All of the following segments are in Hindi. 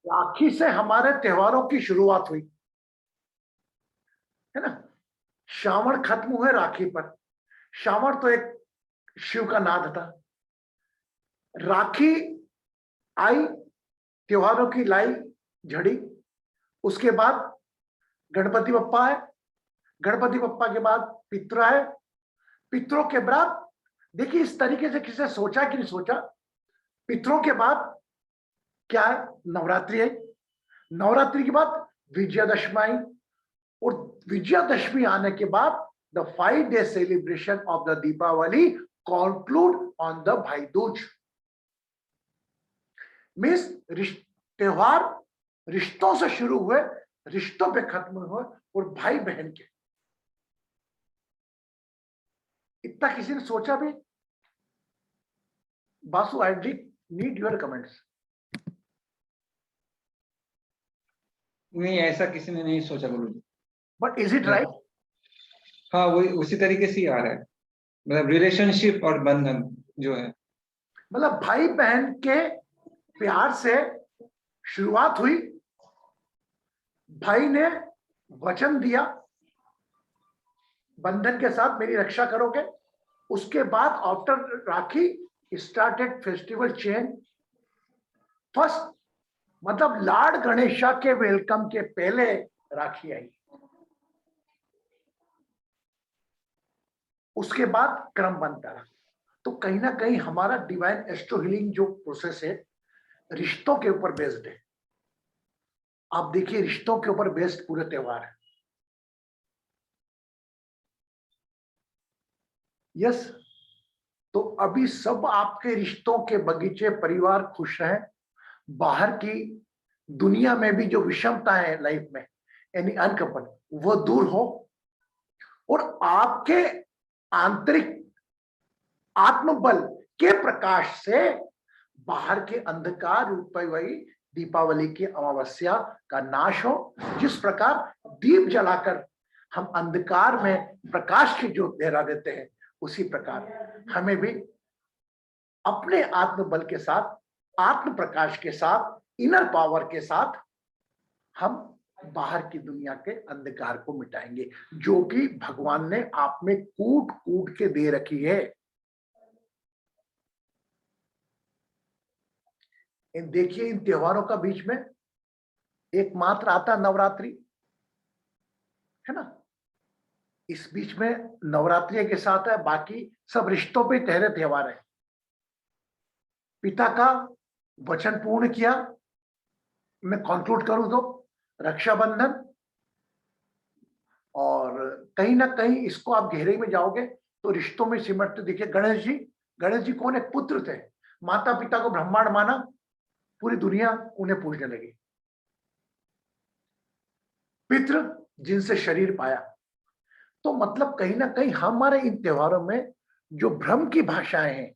राखी से हमारे त्योहारों की शुरुआत हुई है ना। श्रावण खत्म हुए राखी पर। श्रावण तो एक शिव का नाद था। राखी आई, त्योहारों की लाई झड़ी। उसके बाद गणपति बप्पा आए। गणपति बप्पा के बाद पितृ आए। पितरों के बाद, देखिए इस तरीके से किसी ने सोचा कि नहीं सोचा, पितरों के बाद क्या है, नवरात्रि आई। नवरात्रि के बाद विजयादशमी आई। और विजयादशमी आने के बाद the 5 day celebration of the Deepavali conclude on the Bhai Dooj. Means त्योहार रिश्तों से शुरू हुए, रिश्तों पे खत्म हुए, और भाई बहन के। इतना किसी ने सोचा भी? Basu, I need your comments. नहीं, ऐसा किसी ने नहीं सोचा Guruji. But is it right? हाँ, वही उसी तरीके से ही आ रहा है, मतलब रिलेशनशिप और बंधन जो है, मतलब भाई बहन के प्यार से शुरुआत हुई। भाई ने वचन दिया, बंधन के साथ मेरी रक्षा करोगे। उसके बाद आफ्टर राखी स्टार्टेड फेस्टिवल चेन। फर्स्ट मतलब लॉर्ड गणेशा के वेलकम के पहले राखी आई। उसके बाद क्रम बनता रहा। तो कहीं ना कहीं हमारा डिवाइन एस्ट्रो हीलिंग जो प्रोसेस है, रिश्तों के ऊपर बेस्ड है। आप देखिए, रिश्तों के ऊपर बेस्ड पूरे त्योहार है। यस। तो अभी सब आपके रिश्तों के बगीचे, परिवार खुश हैं। बाहर की दुनिया में भी जो विषमता है लाइफ में, यानी अनकंपन, वो दूर हो। और आपके आंतरिक आत्मबल के प्रकाश से बाहर के अंधकार रूपी वही दीपावली की अमावस्या का नाश हो। जिस प्रकार दीप जलाकर हम अंधकार में प्रकाश की ज्योत लहरा देते हैं, उसी प्रकार हमें भी अपने आत्मबल के साथ, आत्म प्रकाश के साथ, इनर पावर के साथ हम बाहर की दुनिया के अंधकार को मिटाएंगे, जो कि भगवान ने आप में कूट कूट के दे रखी है। देखिए, इन त्योहारों का बीच में एकमात्र आता नवरात्रि है ना। इस बीच में नवरात्रि के साथ है, बाकी सब रिश्तों पे ठहरे त्योहार है। पिता का वचन पूर्ण किया, मैं कंक्लूड करूं तो रक्षाबंधन। और कहीं ना कहीं इसको आप गहरे में जाओगे तो रिश्तों में सिमटते देखिए गणेश जी। गणेश जी कौन? एक पुत्र थे। माता पिता को ब्रह्मांड माना, पूरी दुनिया उन्हें पूजने लगी। पितृ, जिनसे शरीर पाया। तो मतलब कहीं ना कहीं हमारे इन त्योहारों में जो भ्रम की भाषाएं हैं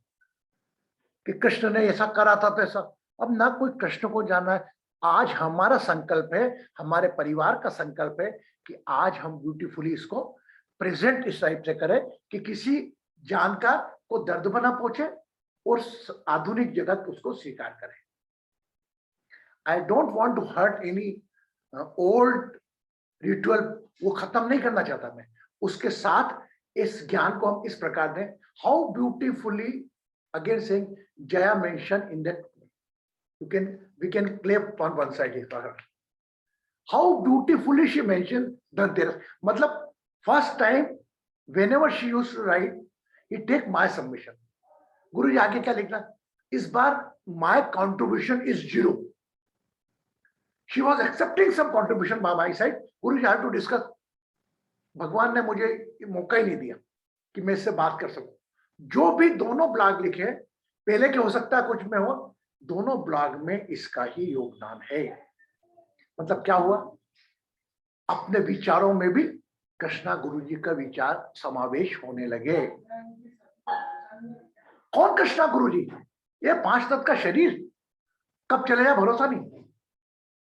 कि कृष्ण ने ऐसा करा था तो ऐसा, अब ना कोई कृष्ण को जाना है। आज हमारा संकल्प है, हमारे परिवार का संकल्प है कि आज हम ब्यूटीफुली इसको प्रेजेंट इस टाइप से करें कि किसी जानकार को दर्द बना पहुंचे और आधुनिक जगत उसको स्वीकार करे। I don't want to hurt any old ritual, वो खत्म नहीं करना चाहता मैं। उसके साथ इस ज्ञान को हम इस प्रकार दें। How beautifully, again saying, Jaya mentioned in that, we can clap on one side for her. How beautifully she mentioned Dhanteras. मतलब first time whenever she used to write, he take my submission. गुरु जी आगे क्या लिखना? इस बार my contribution is 0. She was accepting some contribution by my side. Guru ji, I have to discuss. भगवान ने मुझे मौका ही नहीं दिया कि मैं इससे बात कर सकूं। जो भी दोनों ब्लॉग लिखे, पहले के हो सकता है कुछ में हो, दोनों ब्लॉग में इसका ही योगदान है। मतलब क्या हुआ? अपने विचारों में भी कृष्णा गुरुजी का विचार समावेश होने लगे। कौन कृष्णा गुरुजी? ये 5 तत्व का शरीर कब चलेगा भरोसा नहीं।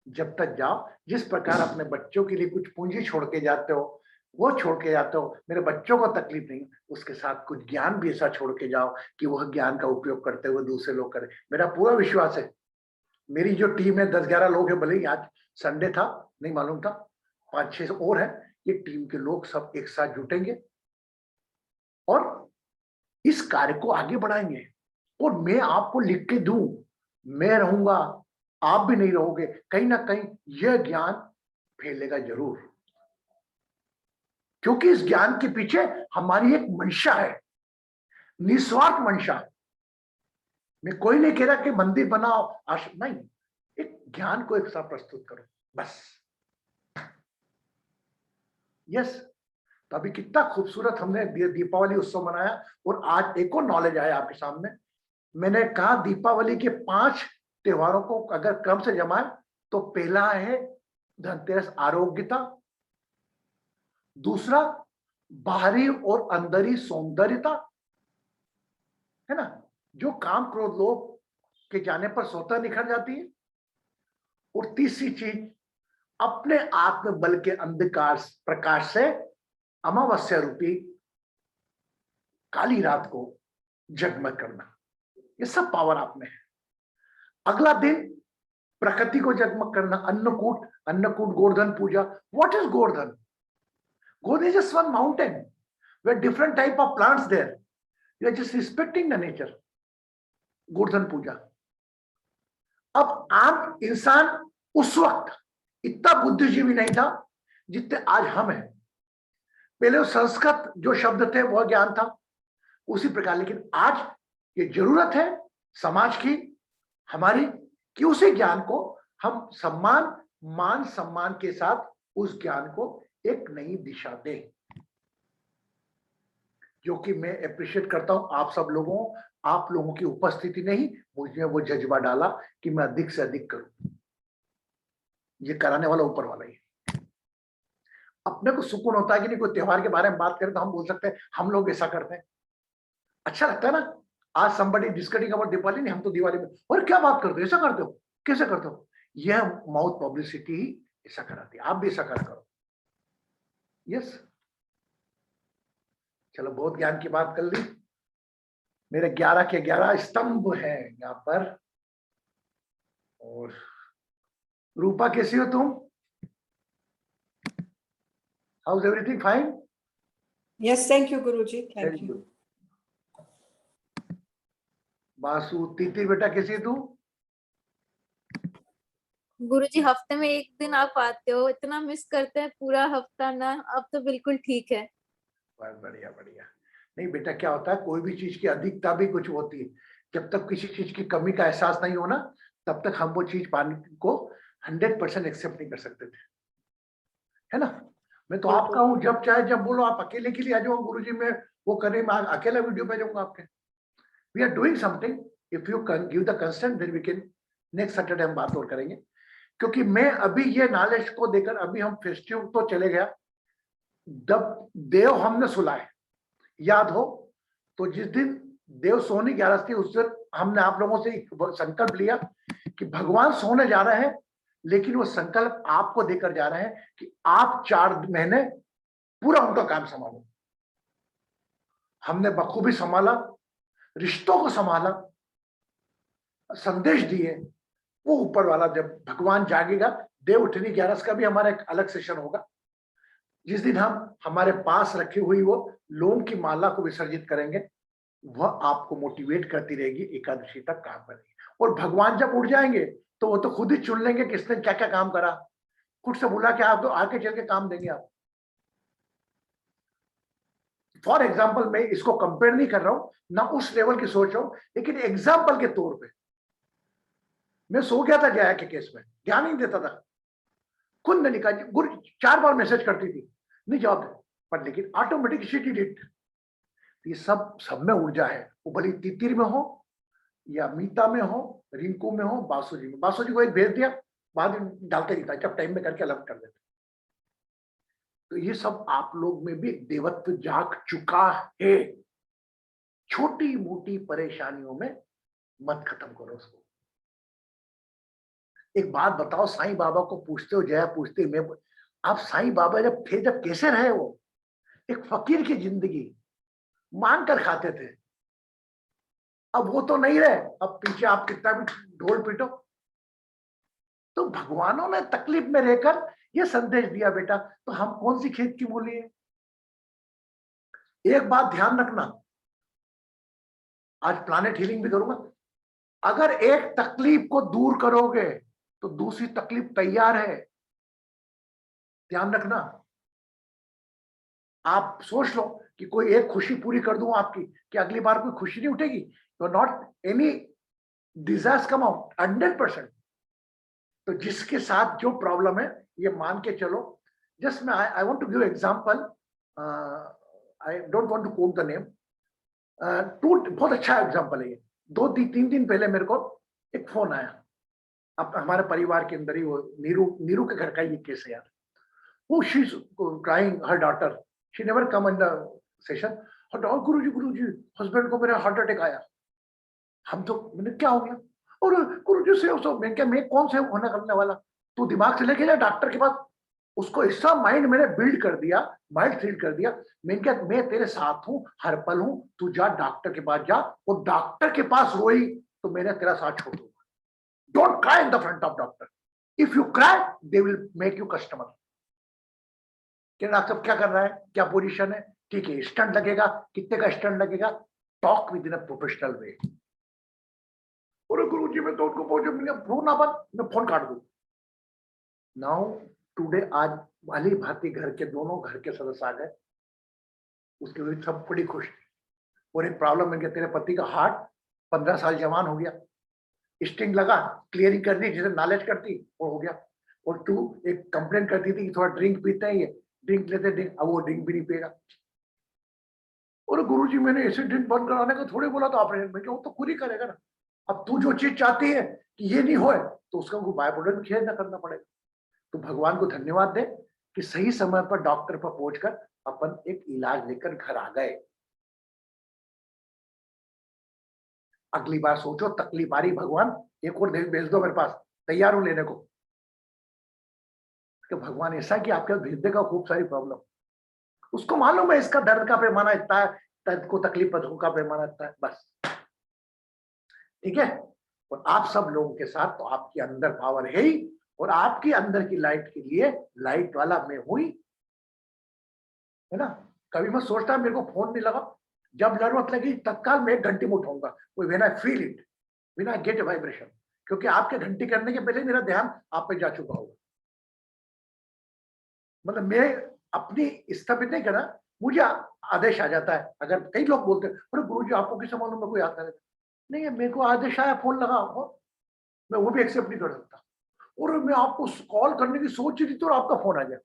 जब तक जाओ, जिस प्रकार अपने बच्चों के लिए कुछ पूंजी छोड़ के जाते हो, वो छोड़ के जाते हो, मेरे बच्चों को तकलीफ नहीं, उसके साथ कुछ ज्ञान भी ऐसा छोड़ के जाओ कि वह ज्ञान का उपयोग करते हुए दूसरे लोग करें। मेरा पूरा विश्वास है मेरी जो टीम है 10-11 लोग हैं, भले ही आज संडे था नहीं मालूम था, 5-6 और है, ये टीम के लोग सब एक साथ जुटेंगे और इस कार्य को आगे बढ़ाएंगे। और मैं आपको लिख के दूं, मैं रहूंगा, आप भी नहीं रहोगे, कहीं ना कहीं यह ज्ञान फैलेगा जरूर, क्योंकि इस ज्ञान के पीछे हमारी एक मंशा है, निस्वार्थ मंशा। मैं कोई नहीं कह रहा कि मंदिर बनाओ, नहीं, एक ज्ञान को एक साथ प्रस्तुत करो बस। यस, तो अभी कितना खूबसूरत हमने दीपावली उत्सव मनाया, और आज एक और नॉलेज आया आपके सामने। मैंने कहा दीपावली के 5 त्योहारों को अगर क्रम से जमाए तो पहला है धनतेरस, आरोग्यता। दूसरा बाहरी और अंदरी सौंदर्यता, है ना, जो काम क्रोध लोभ के जाने पर स्वतः निखर जाती है। और तीसरी चीज अपने आत्मबल के अंधकार प्रकाश से अमावस्या रूपी काली रात को जगमग करना, ये सब पावर आप में है। अगला दिन प्रकृति को जगमग करना, Annakut, Annakut Govardhan Puja. What is Govardhan? Govardhan is just one mountain where different type of plants there. You are just respecting the nature. Govardhan Puja. अब आम इंसान उस वक्त इतना बुद्धिजीवी नहीं था जितने आज हम हैं। पहले वो संस्कृत जो शब्द थे वह ज्ञान था उसी प्रकार, लेकिन आज ये जरूरत है समाज की, हमारी, कि उसी ज्ञान को हम सम्मान, मान सम्मान के साथ उस ज्ञान को एक नई दिशा दें। जो कि मैं अप्रिशिएट करता हूं आप सब लोगों, आप लोगों की उपस्थिति नहीं मुझे वो जज्बा डाला कि मैं अधिक से अधिक करूं। ये कराने वाला ऊपर वाला ही। अपने को सुकून होता है कि नहीं, कोई त्योहार के बारे में बात करें तो हम बोल सकते हैं हम लोग ऐसा करते हैं, अच्छा लगता है ना। आज somebody discussing about दिवाली, नहीं हम तो दिवाली में, और क्या बात करते हो, ऐसा करते हो, कैसे करते हो? यह माउथ पब्लिसिटी ही ऐसा कराती है, आप भी ऐसा करा करो। यस, चलो बहुत ज्ञान की बात कर ली। मेरे 11 के 11 स्तंभ हैं यहाँ पर। और रूपा कैसी हो तुम? How's everything fine? Yes, thank you, Guruji. Thank you. Basu, Titi बेटा कैसी है तू? गुरुजी हफ्ते में एक दिन आप आते हो, इतना मिस करते हैं पूरा हफ्ता ना, अब तो बिल्कुल ठीक है। बहुत बढ़िया बढ़िया। नहीं बेटा, क्या होता है कोई भी चीज की अधिकता भी कुछ होती है, जब तक किसी चीज की कमी का एहसास नहीं होना तब तक हम वो चीज पाने को 100% एक्सेप्ट नहीं कर सकते थे, है ना। मैं तो आपका हूँ, जब चाहे जब बोलो आप अकेले के लिए आ जाओ गुरुजी, मैं वो करें, मैं अकेला वीडियो भेजूंगा आपके। We are doing something, if you can give the consent then we can next Saturday हम बात और करेंगे। क्योंकि मैं अभी ये नॉलेज को देकर, अभी हम फेस्टिव तो चले गया, जब देव हमने सुलाए, याद हो तो जिस दिन देव सोने 11 थी उस दिन हमने आप लोगों से एक संकल्प लिया कि भगवान सोने जा रहे हैं, लेकिन वो संकल्प आपको देकर जा रहे हैं कि आप 4 महीने पूरा उनका काम संभालो। हमने बखूबी संभाला, रिश्तों को संभाला, संदेश दिए। वो ऊपर वाला जब भगवान जागेगा, देव उठनी 11 का भी हमारा एक अलग सेशन होगा, जिस दिन हम हमारे पास रखी हुई वो लोम की माला को विसर्जित करेंगे, वह आपको मोटिवेट करती रहेगी, एकादशी तक काम करेगी। और भगवान जब उठ जाएंगे तो वो तो खुद ही चुन लेंगे किसने क्या क्या काम करा, खुद से बुला के आप तो आके चल के काम देंगे आप। फॉर एग्जाम्पल, मैं इसको कंपेयर नहीं कर रहा हूं, ना उस लेवल की सोच रहा हूं, लेकिन एग्जाम्पल के तौर पे मैं सो गया था जया के केस में, ध्यान नहीं देता था, खुद ने निकाल, गुरु 4 बार मैसेज करती थी, नहीं जवाब दे, पर लेकिन ऑटोमेटिक शी डिड इट। ये सब में ऊर्जा है, वो भले तितिर में हो या मीता में हो, रिंकू में हो, बासुजी में। बासुजी को एक भेज दिया, बाद में डालते नहीं था, जब टाइम में करके अलग कर देते। तो ये सब आप लोग में भी देवत्व जाग चुका है। छोटी मोटी परेशानियों में मत खत्म करो उसको। एक बात बताओ, साईं बाबा को पूछते हो, जया पूछते, मैं, आप साईं बाबा जब थे, जब कैसे रहे वो? एक फकीर की जिंदगी मांग कर खाते थे। अब वो तो नहीं रहे, अब पीछे आप कितना भी ढोल पीटो, तो भगवानों ने तकलीफ में रहकर ये संदेश दिया बेटा, तो हम कौन सी खेत की मूली है। एक बात ध्यान रखना, आज प्लानेट हीलिंग भी करूंगा, अगर एक तकलीफ को दूर करोगे तो दूसरी तकलीफ तैयार है। ध्यान रखना, आप सोच लो कि कोई एक खुशी पूरी कर दूं आपकी, कि अगली बार कोई खुशी नहीं उठेगी। You not any disaster come out 100%। तो जिसके साथ जो प्रॉब्लम है ये मान के चलो। जस्ट मैं I want to give example, I don't want to quote the name. बहुत अच्छा एग्जांपल है ये। 2-3 दिन पहले मेरे को एक फोन आया, अब हमारे परिवार के अंदर ही, वो नीरू के घर का ये केस है यार। वो she is crying, her daughter, she never come in the session. और गुरुजी हस्बैंड को मेरा हार्ट अटैक आया। हम तो, मैंने क्या हो गया, और गुरुजी से मैं क्या, मैं कौन से होने करने वाला, तू दिमाग से लेके जा डॉक्टर के पास। उसको ऐसा माइंड मैंने बिल्ड कर दिया, माइंड फील कर दिया। मैं क्या, मैं तेरे साथ हूं, हर पल हूं, तू जा डॉक्टर के पास जा। वो डॉक्टर के पास रोई तो मैंने तेरा साथ छोड़ दूंगा। Don't cry in the front of doctor, if you cry they will make you customer. कि डॉक्टर क्या कर रहा है, क्या पोजीशन है, ठीक है, स्टंट लगेगा, कितने का स्टंट लगेगा, talk with in a professional way. और गुरुजी मैं तो उनको फोन ना बंद, मैं फोन काट दूं। नाउ टुडे, आज वाली भांति घर के दोनों घर के सदस्य आ गए, उसके वजह सब बड़ी खुश थी। और एक प्रॉब्लम है कि तेरे पति का हार्ट 15 साल जवान हो गया, स्टिंग लगा, क्लियरिंग कर दी, जिसे नॉलेज करती वो हो गया। और तू एक कंप्लेंट करती थी कि थोड़ा ड्रिंक पीते हैं, ये ड्रिंक लेते ड्रिंक, अब वो ड्रिंक भी नहीं पिएगा। और गुरुजी मैंने ऐसे ड्रिंक बंद कराने का थोड़ी बोला, तो ऑपरेशन में वो तो पूरी करेगा ना। अब तू जो चीज चाहती है कि ये नहीं होए, तो उसका बाय प्रोडक्ट भी खेल ना करना पड़ेगा। तो भगवान को धन्यवाद दे कि सही समय पर डॉक्टर पर पहुंचकर अपन एक इलाज लेकर घर आ गए। अगली बार सोचो, तकलीफ आ रही, भगवान एक और भेज दो मेरे पास, तैयार हूं लेने को। कि भगवान ऐसा कि आपके भेज देगा खूब सारी प्रॉब्लम। उसको मालूम है इसका दर्द का पैमाना इतना है, दर्द को तकलीफ का पैमाना इतना है, बस। ठीक है। और आप सब लोगों के साथ तो आपके अंदर पावर है ही, और आपकी अंदर की लाइट के लिए लाइट वाला मैं हुई, है ना। कभी मैं सोचता मेरे को फोन नहीं लगा, जब जरूरत लगी तत्काल मैं 1 घंटे में उठाऊंगा, when I feel it, when I get a vibration. क्योंकि आपके घंटी करने के पहले मेरा ध्यान आप पे जा चुका होगा। मतलब मैं अपनी स्थापित नहीं करा, मुझे आदेश आ जाता है। अगर कई लोग बोलते हैं अरे गुरुजी आपको किसे मालूम, मेरे को याद नहीं है, मेरे को आदेश आया, फोन लगा, मैं वो भी एक्सेप्ट नहीं कर सकता। और मैं आपको कॉल करने की सोच रही थी और आपका फोन आ गया।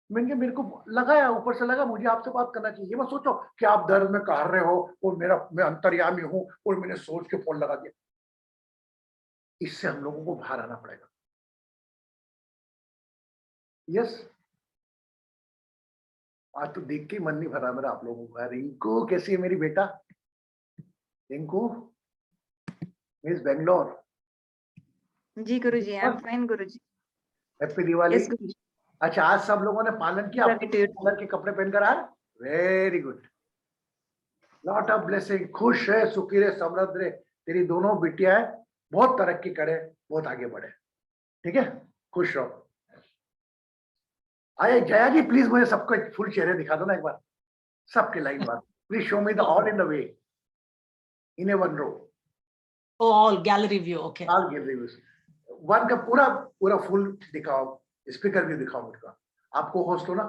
मैंने मेरे को लगाया, ऊपर से लगा मुझे आपसे बात करना चाहिए। मैं सोचो कि आप दर्द में कह रहे हो और मैं अंतर्यामी हूं और मैंने सोच के फोन लगा दिया। इससे हम लोगों को बाहर आना पड़ेगा। यस, आज तो देख के मन नहीं भरा मेरा आप लोगों को। रिंकू कैसी है मेरी बेटा, रिंकू मिस बेंगलोर। जी Guruji, I am fine Guruji. Happy Diwali. Yes Guruji. अच्छा, आज सब लोगों ने पालन किया, अपने कलर के कपड़े पहनकर आए। Very good, lot of blessing. खुश है, सुखी रहे, समृद्ध रहे। तेरी दोनों बिटिया है, बहुत तरक्की करे, बहुत आगे बढ़े। ठीक है, खुश रहो। आए जया जी, प्लीज मुझे सबको फुल चेहरे दिखा दो ना एक बार, सबके लाइन बार। Please show me the all in the way, in a one row. All gallery view, okay. All gallery views, one का पूरा पूरा फुल दिखाओ, स्पीकर भी दिखाओ मुझको। आपको होस्ट हो ना,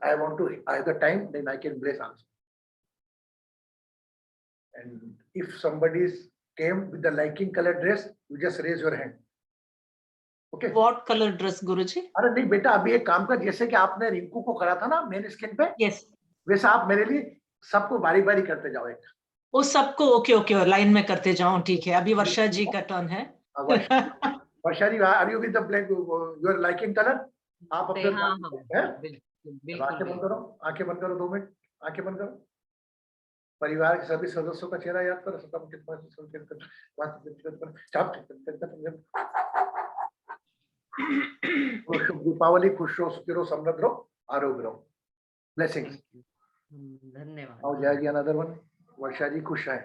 I want to, I have the time, then I can bless also. And if somebody came with the liking color dress, you just raise your hand. Okay? What color dress, Guruji? अरे नहीं बेटा, अभी एक काम कर, जैसे कि आपने रिंकू को करा था ना मेन स्किन पे, Yes. वैसा आप मेरे लिए सबको बारी बारी करते जाओ। एक वो सबको ओके ओके लाइन में करते जाओ, ठीक है। अभी वर्षा जी का टर्न है। Varsha ji, are you with the black your liking colour? आप अपने आंखें बंद करो, आंखें बंद करो 2 मिनट, आंखें बंद करो। परिवार के सभी सदस्यों का चेहरा याद करो। शुभ दीपावली, खुश रहो, सुखी रहो, समृद्ध रहो, आरोग्य रहो। ब्लेसिंग्स। धन्यवाद। आओ जाएगी अनदर वन। वर्षा जी खुश है।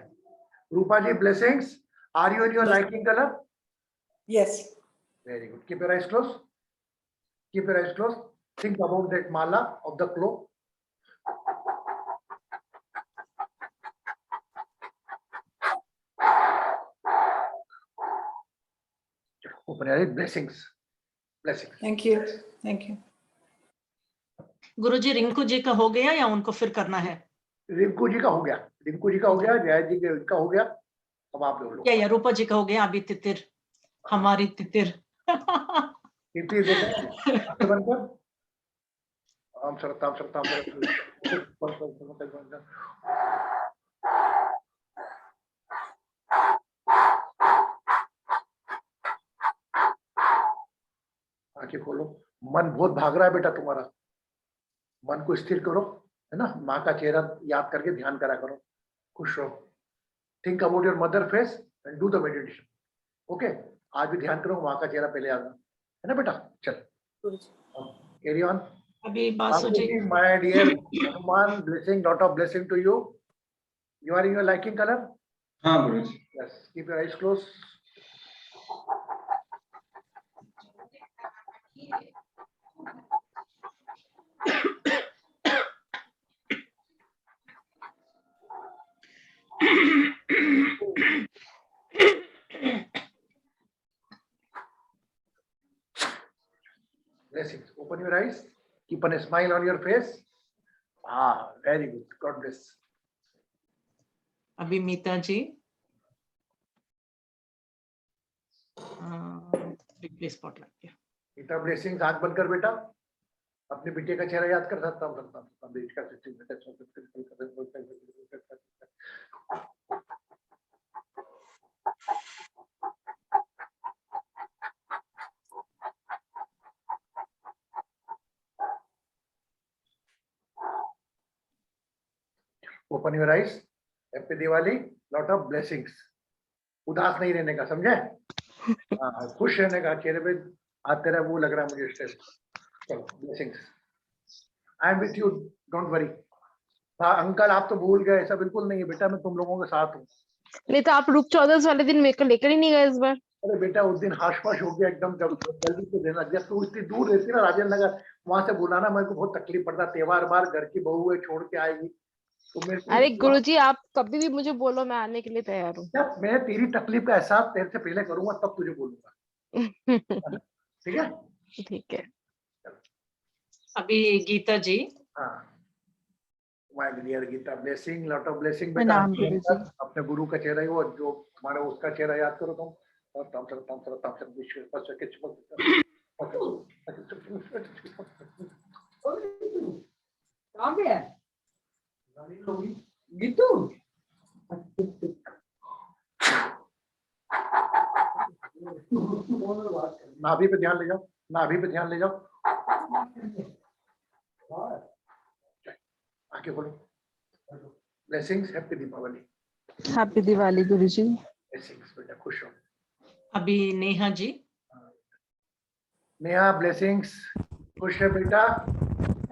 Rupa ji blessings. Are you in your liking colour? Yes. Very good. Keep your eyes closed. Keep your eyes closed. Think about that mala of the cloth. Open your eyes. Blessings. Blessings. Thank you. Thank you. गुरुजी रिंकू जी का हो गया या उनको फिर करना है? रिंकू जी का हो गया, रिंकू जी का हो गया, जय जी का हो गया, अब आप लोग या रूपा जी का हो गया, अभी तितिर, हमारी तितिर। तितिर देखा बनकर आम सरताम आंखें खोलो। मन बहुत भाग रहा है बेटा तुम्हारा, मन को स्थिर करो, है ना। माँ का चेहरा याद करके ध्यान करा करो, खुश रहो। Think about your mother face and do the meditation. Okay, आज भी ध्यान करो, माँ का चेहरा पहले आना, है ना बेटा। चल कैरी ऑन। अभी Basu ji, my dear Hanuman, blessing, lot of blessing to you. You are in your liking colour? हाँ Guruji. Yes, keep your eyes close. Blessings. Open your eyes. Keep a smile on your face. Ah, very good. God bless. अभी मीता जी, रिप्लेस स्पॉट लग गया। मीता ब्लेसिंग्स, आंख बंद कर बेटा, अपने बेटे का चेहरा याद कर सकता हूँ। बेटे का open your eyes. Happy Diwali, lot of blessings. उदास नहीं रहने का, समझे? हाँ, खुश रहने का। चेहरे पे आज तेरा वो लग रहा है मुझे स्ट्रेस। चलो, blessings. I am with you, don't worry. हाँ अंकल, आप तो भूल गए, ऐसा बिल्कुल नहीं है बेटा, मैं तुम लोगों के साथ हूँ। नहीं तो आप रूप चौदस वाले दिन मेरे को लेकर ही नहीं गए इस बार। अरे बेटा, उस दिन हाश-पाश हो गया एकदम, जब जल्दी से देना। जब तू इतनी दूर रहती ना राजेंद्र नगर, वहां से बुलाना मेरे को बहुत तकलीफ पड़ता। त्योहार बार घर की बहू है, छोड़ के आएगी तो मेरे को। अरे गुरुजी, आप कभी भी मुझे बोलो, मैं आने के लिए तैयार हूँ। जब मैं तेरी तकलीफ का एहसास तेरे से पहले करूंगा तब तुझे बोलूंगा, ठीक है? ठीक है। अभी गीता जी। हाँ, my dear Geeta, blessing, lot of blessing बेटा। प्रणाम गुरुजी। अपने गुरु का चेहरा ही वो जो हमारा, उसका चेहरा याद करो तुम। कहाँ पे है गीतू? नाभि पे ध्यान ले जाओ, नाभि पे ध्यान ले जाओ। आगे बोलो। Blessings, happy Deepavali. Happy Diwali Guruji. Blessings बेटा, खुश हो। अभी नेहा जी। नेहा, ब्लेसिंग्स, खुश है बेटा,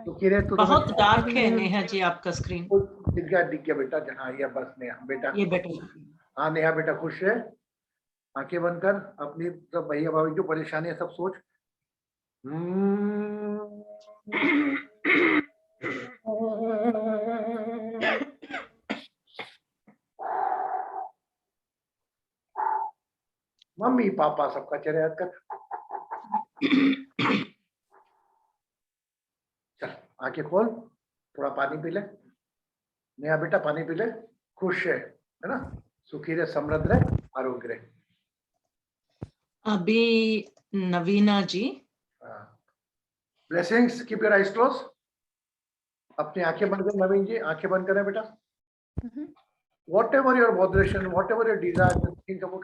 दुखी रहे तो बहुत डार्क है नेहा जी आपका स्क्रीन। दिख गया बेटा। हाँ ये बस नेहा बेटा, ये बेटा। हाँ नेहा बेटा, खुश है। आंखें बंद कर, अपनी सब भैया भाभी जो परेशानी है सब सोच। मम्मी पापा सबका चेहरा याद कर। चल आंखें खोल, थोड़ा पानी पी ले। नेहा बेटा पानी पी ले। खुश है ना, सुखी रहे, समृद्ध रहे, आरोग्य रहे। अभी Navina ji. Blessings, keep your eyes close. अपनी आंखें बंद करें नवीन जी, आंखें बंद करें बेटा। Whatever your moderation, whatever your desire, think about.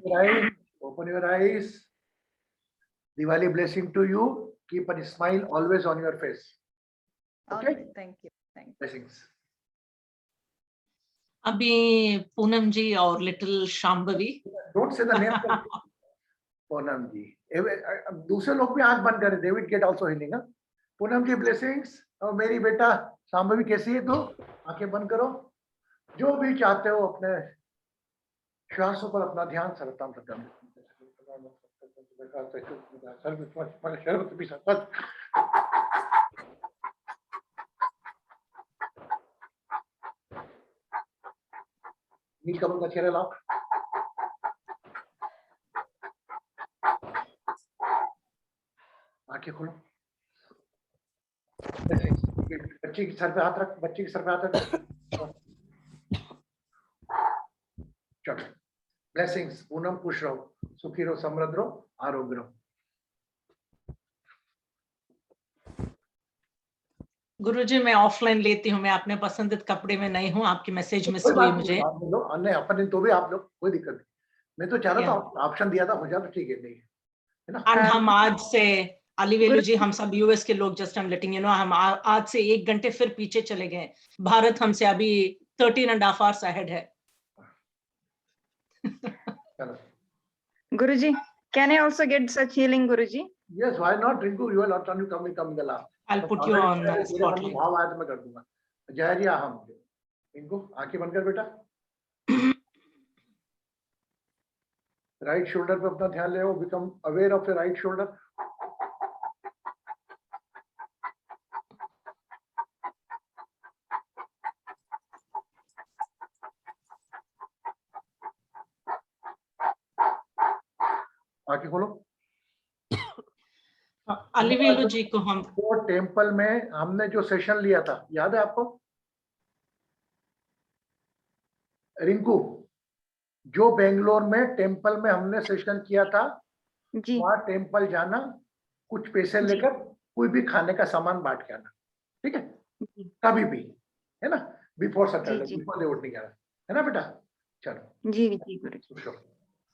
Right, open your eyes. Diwali blessing to you. Keep a smile always on your face. Okay. Thank you. Thank you. Blessings. अभी पूनम जी और little Shambhavi. Don't say the name. Poonam ji, दूसरे लोग भी आंख बंद करें. David get also healing. Poonam ji blessings. और मेरी बेटा शांभवी कैसी है? तो आंखें बंद करो. जो भी चाहते हो अपने श्वासों पर अपना ध्यान सरलता से करें. नील कमल का चेहरा लाओ. आंखें खोलो. बच्चे के सर पे हाथ रख. बच्चे के सर पे हाथ रख. चलो. ब्लेसिंग्स. पूनम खुश रहो, सुखी रहो, समृद्ध रहो, आरोग्य रहो. गुरुजी मैं ऑफलाइन लेती हूँ. मैं अपने पसंदीदा कपड़े में नहीं हूँ. आपकी मैसेज मिस कोई हुई बात नहीं, मुझे. आप लोग अन्य अपन तो भी आप लोग कोई दिक्कत नहीं. मैं तो चाह रहा था ऑप्शन दिया था, हो जाए तो ठीक है. नहीं है ना. और हम आज से अलीवेलु गुरु जी, हम सब यूएस के लोग, just I am letting you know, हम आज से 1 घंटे फिर पीछे चले गए. भारत हमसे अभी 13.5 hours ahead है. चलो. Guruji, can I also get such healing, Guruji? Yes, why not? Rinku, you are not trying to come in the last. I'll put you on मेरे मन में spotlight. भाव आया तो मैं कर दूंगा. जय जी हम. रिंकू आंखें बंद कर बेटा. राइट शोल्डर पे अपना ध्यान ले आओ. Become aware of your right shoulder. आंखें खोलो. अलीवेलु जी को हम वो टेम्पल में हमने जो सेशन लिया था, याद है आपको? रिंकू, जो बेंगलोर में टेम्पल में हमने सेशन किया था, जी वहां टेम्पल जाना, कुछ पैसे जी। लेकर कोई भी खाने का सामान बांट के आना. ठीक है? जी कभी भी, है ना? बिफोर जी, सैटरडे, जी। बिफोर देवट नहीं करा, है ना बेटा? चलो. जी जी गुरुजी। खुश रहो.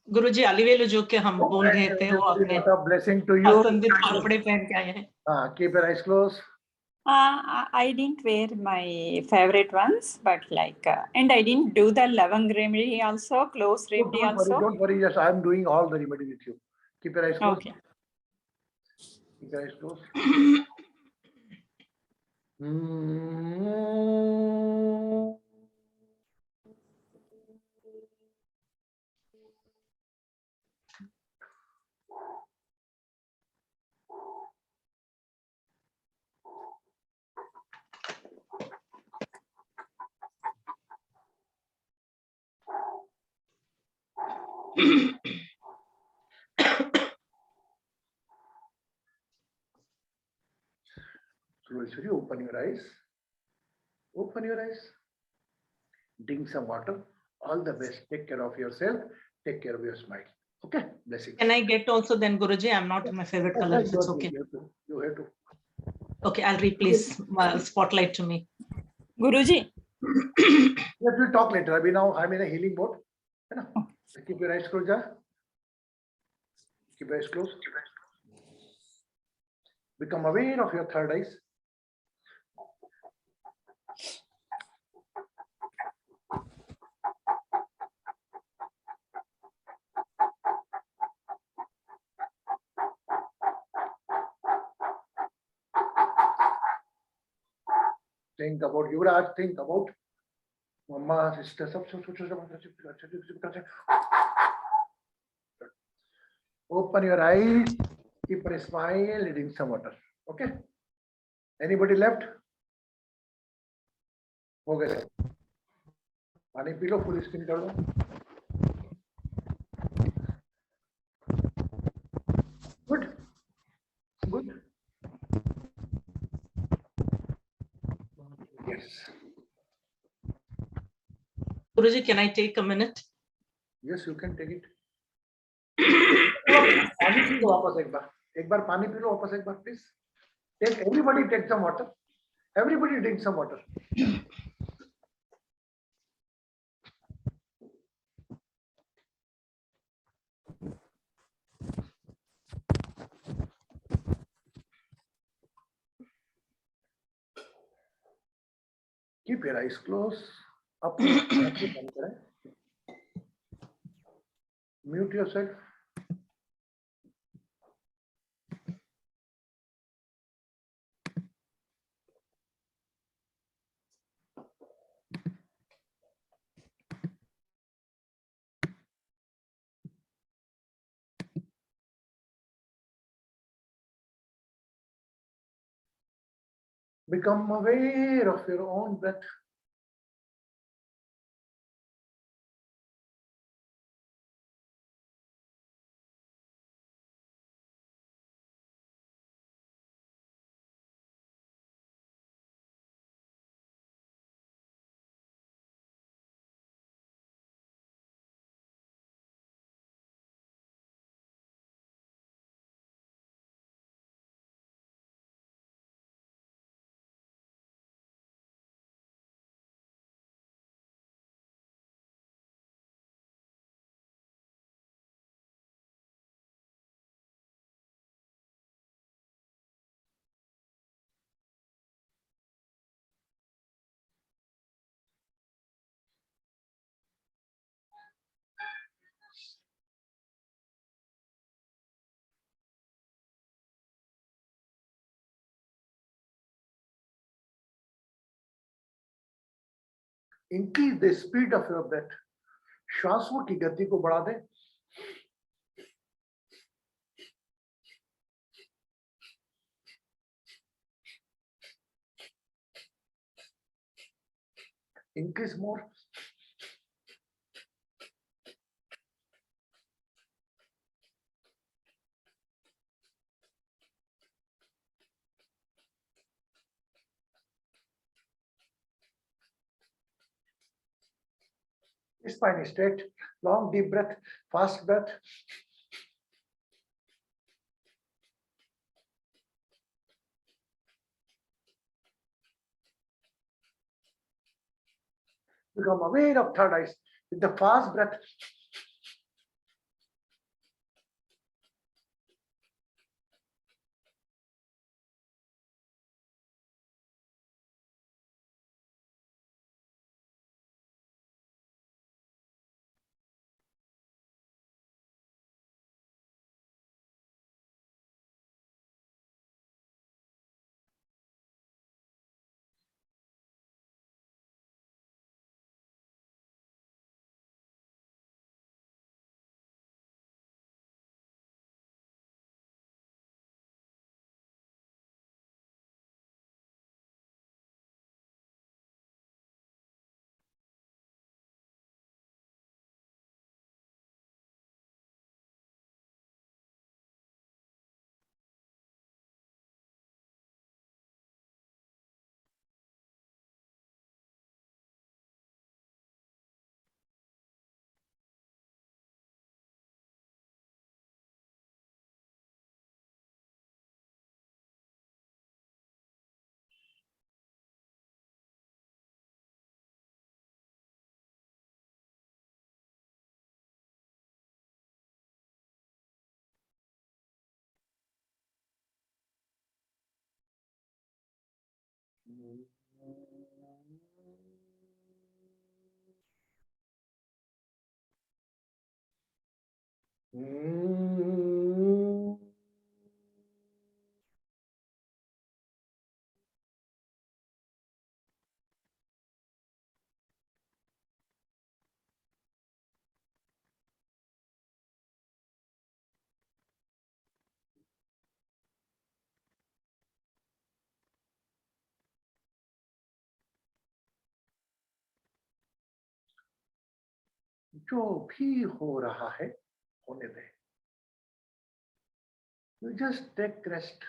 गुरुजी अलीवेलु जो के हम बोल रहे थे वो अपने ब्लेसिंग टू यू. पसंदीदा कपड़े पहन के आए हैं. हाँ, keep your eyes close. I didn't wear my favorite ones, but and I didn't do the lavang remedy also, close remedy also. Don't worry, yes, I am doing all the remedy with you. Keep your eyes closed. Okay. Keep your eyes closed. Slowly, open your eyes. Open your eyes. Drink some water. All the best. Take care of yourself. Take care of your smile. Okay? Blessings. Can I get also then, Guruji? I'm not in my favorite color. It's okay. You have to. Okay, I'll replace spotlight to me. Guruji. Yes, we'll talk later. Abhi now I'm in a healing mode. है ना? Keep your eyes closed. Keep your eyes closed. Become aware of your third eyes. Think about Yuvraj, think about Mama, sister, open your eyes, keep a smile, drink some water. Okay? Anybody left? हो गए. पानी पी लो, फुल स्क्रीन कर दो. Good. Good. Yes. Guruji, can I take a minute? Yes, you can take it. पानी पी लो वापस एक बार पानी पी लो वापस एक बार please. Take everybody take some water. Everybody drink some water. Keep your eyes closed. अपनी आंखें बंद करें, mute yourself. Become aware of your own breath. Increase the speed of your breath. श्वासों की गति को बढ़ा दें. Increase more. Spine straight. Long deep breath. Fast breath. Become aware of third eye with the fast breath. जो भी हो रहा है होने दे. You just take rest.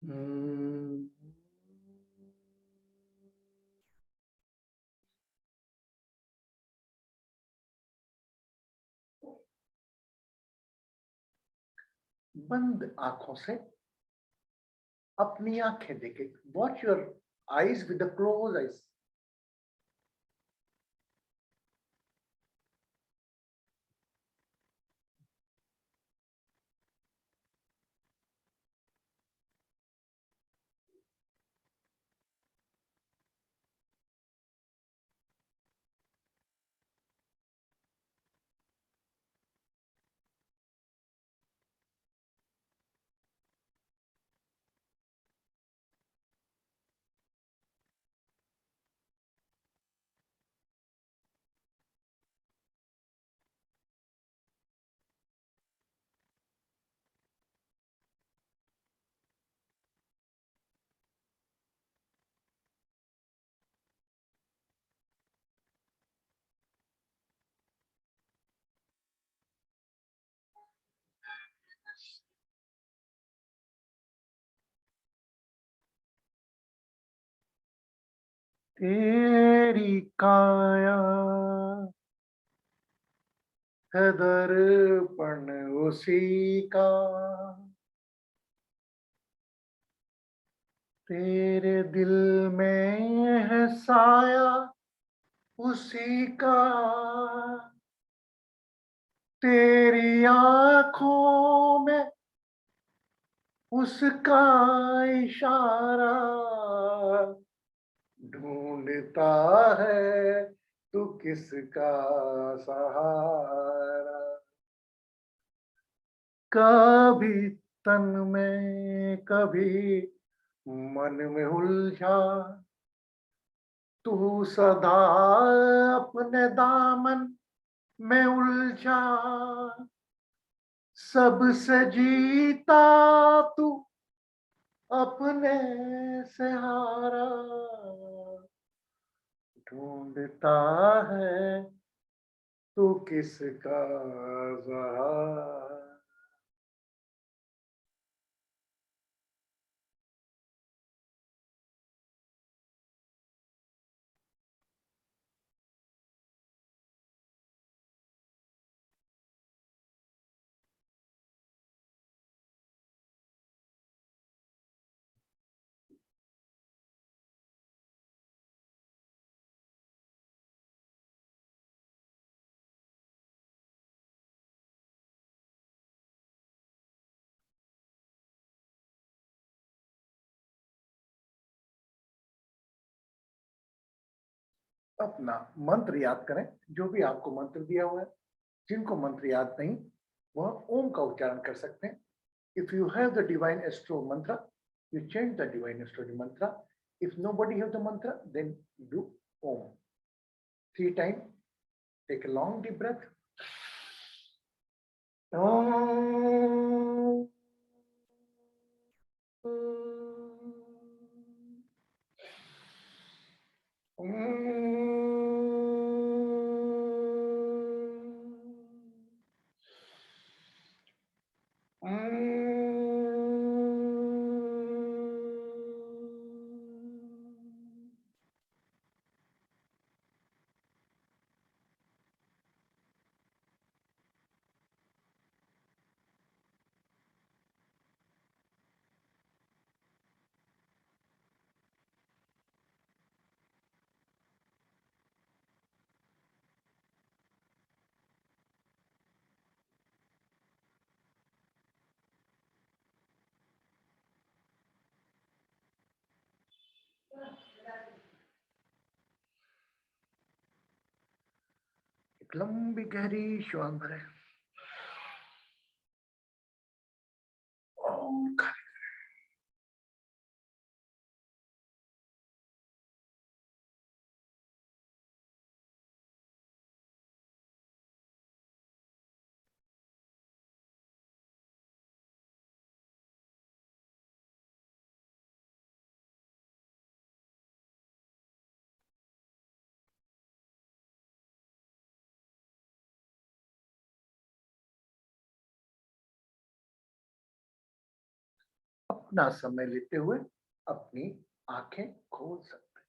हम्म, बंद आंखों से अपनी आंखें देखें. Watch your eyes with the close eyes. तेरी काया है दर्पण उसी का, तेरे दिल में है साया उसी का, तेरी आंखों में उसका इशारा, ढूंढता है तू किसका सहारा. कभी तन में कभी मन में उलझा, तू सदा अपने दामन में उलझा, सबसे जीता तू अपने से हारा, ढूंढता है तू किसका सहारा. अपना मंत्र याद करें, जो भी आपको मंत्र दिया हुआ है. जिनको मंत्र याद नहीं, वह ओम का उच्चारण कर सकते हैं. If you have the divine astro मंत्र, you chant the divine astrology mantra. If nobody have the mantra, then do Om. 3 times. Take a long deep breath. Om. एक लंबी गहरी श्वास भरें. ओम. अपना समय लेते हुए अपनी आंखें खोल सकते हैं।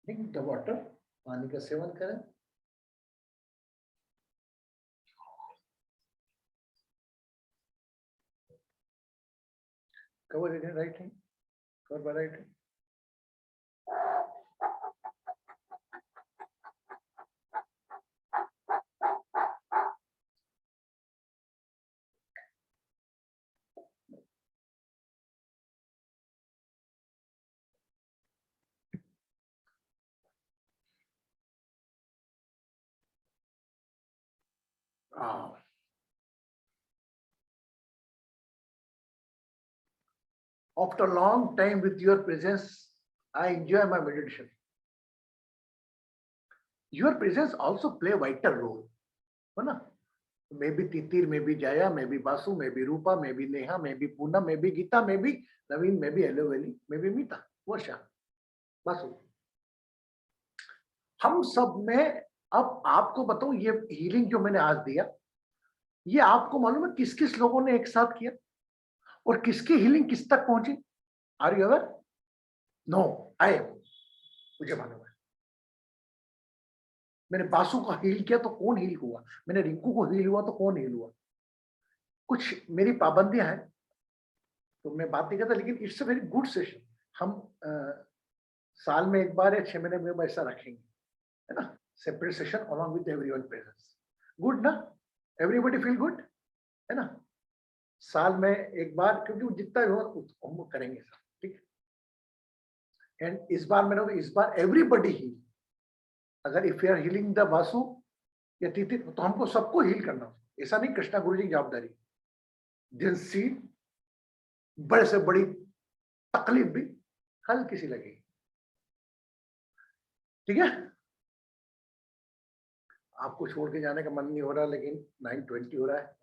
ड्रिंक द वाटर, पानी का सेवन करें। Cover it in right hand, cover by right hand. After a long time with your presence, I enjoy my meditation. Your presence also play a vital role, है ना? Maybe Titir, maybe Jaya, maybe Basu, maybe Rupa, maybe Neha, maybe Poonam, maybe Geeta, maybe Naveen, maybe Eloveli, maybe Meeta, Varsha, Basu. हम सब में अब आपको बताऊं, ये हीलिंग जो मैंने आज दिया, ये आपको मालूम है किस किस लोगों ने एक साथ किया और किसकी हीलिंग किस तक पहुंची? Are you aware? No, I am, मुझे मालूम है। मैंने बासु को हील किया तो कौन हील हुआ, मैंने रिंकू को हील हुआ तो कौन हील हुआ। कुछ मेरी पाबंदियां हैं तो मैं बात नहीं करता, लेकिन it's a very good session. हम साल में एक बार या 6 महीने में ऐसा रखेंगे, है ना, separate session along with everyone presence. Good ना, एवरीबॉडी फील गुड, है ना? साल में एक बार, क्योंकि जितना हो हम करेंगे सर, ठीक है। एंड इस बार एवरीबॉडी हील। अगर if you are healing the Vasu या तिथि तो हमको सबको हील करना, ऐसा नहीं कृष्णा गुरु जी की जवाबदारी। जिनसी बड़े से बड़ी तकलीफ भी हल्की सी लगेगी, ठीक है। आपको छोड़ के जाने का मन नहीं हो रहा, लेकिन 9:20 हो रहा है।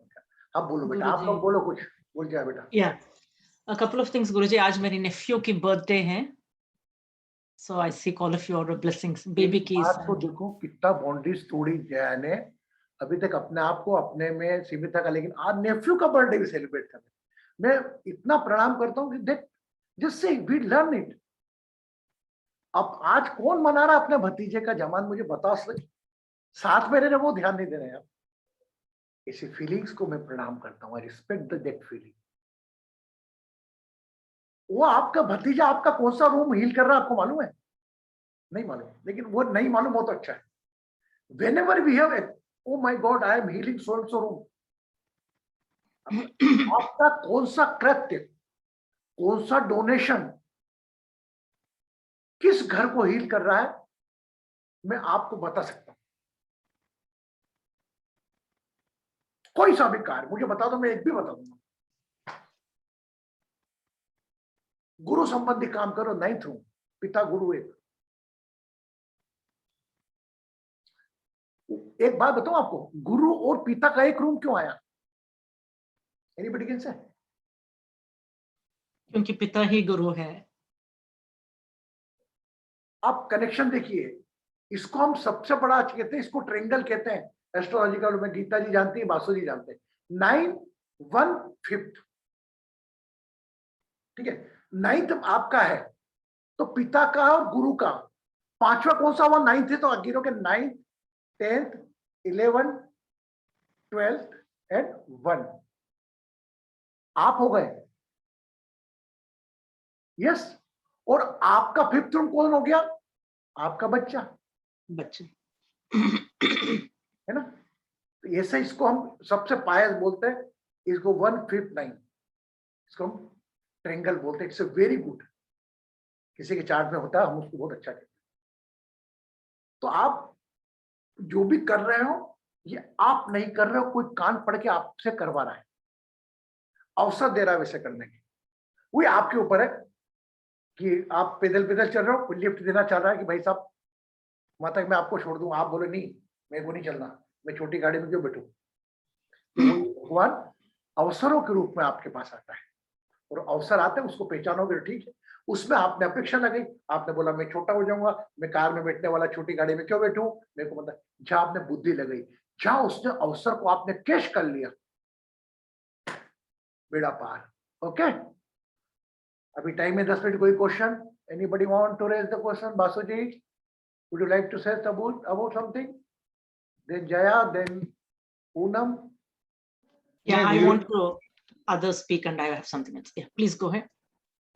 आप बोलो बेटा, आप लोग बोलो, कुछ बोल जाए बेटा। Yeah, a couple of things, गुरुजी। आज मेरी नेफ्यू की बर्थडे है, so I seek all of your blessings. Baby की आपको देखो कितना बाउंड्रीज तोड़ी जया ने, अभी तक अपने आप को अपने में सीमित था, लेकिन आज नेफ्यू का बर्थडे भी सेलिब्रेट कर रहे। मैं इतना प्रणाम करता हूँ कि देख, जिससे वी लर्न इट। अब आज कौन मना रहा अपने भतीजे का जमान, मुझे बता सके। साथ में रहने वो ध्यान नहीं दे रहे हैं। इसी फीलिंग्स को मैं प्रणाम करता हूँ, आई रिस्पेक्ट दैट फीलिंग। वो आपका भतीजा आपका कौन सा रूम हील कर रहा है आपको मालूम है? नहीं मालूम, लेकिन वो नहीं मालूम हो तो अच्छा है। Whenever we have a, oh my God, I am healing so and so room. आपका कौन सा कृत्य, कौन सा डोनेशन किस घर को हील कर रहा है, मैं आपको बता सकता हूं। कोई सा भी कार्य मुझे बता दो, मैं एक भी बता दूंगा। गुरु संबंधी काम करो, 9th रूम, पिता गुरु एक बात बताऊं आपको, गुरु और पिता का एक रूम क्यों आया? Anybody can say? क्योंकि पिता ही गुरु है। आप कनेक्शन देखिए, इसको हम सबसे बड़ा आज कहते हैं, इसको ट्रेंगल कहते हैं एस्ट्रोलॉजिकल में। गीता जी जानती है, बासु जी जानते हैं। 9, 1, 5, ठीक है। 9th आपका है तो पिता का और गुरु का। 5वां कौन सा हुआ? 9th है, तो गिनो के 9th, 10th, 11, 12th एंड 1 आप हो गए। यस, और आपका 5th रूम कौन हो गया? आपका बच्चा, है ना? तो ऐसे इसको हम सबसे पायस बोलते हैं, इसको 1, 5, 9, इसको हम ट्रेंगल बोलते हैं। इट्स अ वेरी गुड, किसी के चार्ट में होता है, हम उसको बहुत अच्छा कहते हैं। तो आप जो भी कर रहे हो, ये आप नहीं कर रहे हो, कोई कान पड़ के आपसे करवा रहा है, अवसर दे रहा है वैसे करने की। वही आपके ऊपर है कि आप पैदल पैदल चल रहे हो, कोई लिफ्ट देना चाह रहा है कि भाई साहब वहां तक मैं आपको छोड़ दूं, आप बोले नहीं मेरे को नहीं चलना, मैं छोटी गाड़ी में क्यों बैठूं। तो भगवान अवसरों के रूप में आपके पास आता है, और अवसर आते हैं उसको पहचानोगे, ठीक है। उसमें आपने अपेक्षा लगाई, आपने बोला मैं छोटा हो जाऊंगा, मैं कार में बैठने वाला छोटी गाड़ी में क्यों बैठूं, मेरे को मतलब जहां आपने बुद्धि लगाई, जहां उसने अवसर को आपने कैश कर लिया, बेड़ा पार। ओके, अभी टाइम है 10 मिनट। कोई question? Anybody want to raise the question? Basu ji, would you like to say about something? Then Jaya, then Poonam. Yeah, नहीं, I Guru- want to others speak and I have something else. Yeah, please go ahead.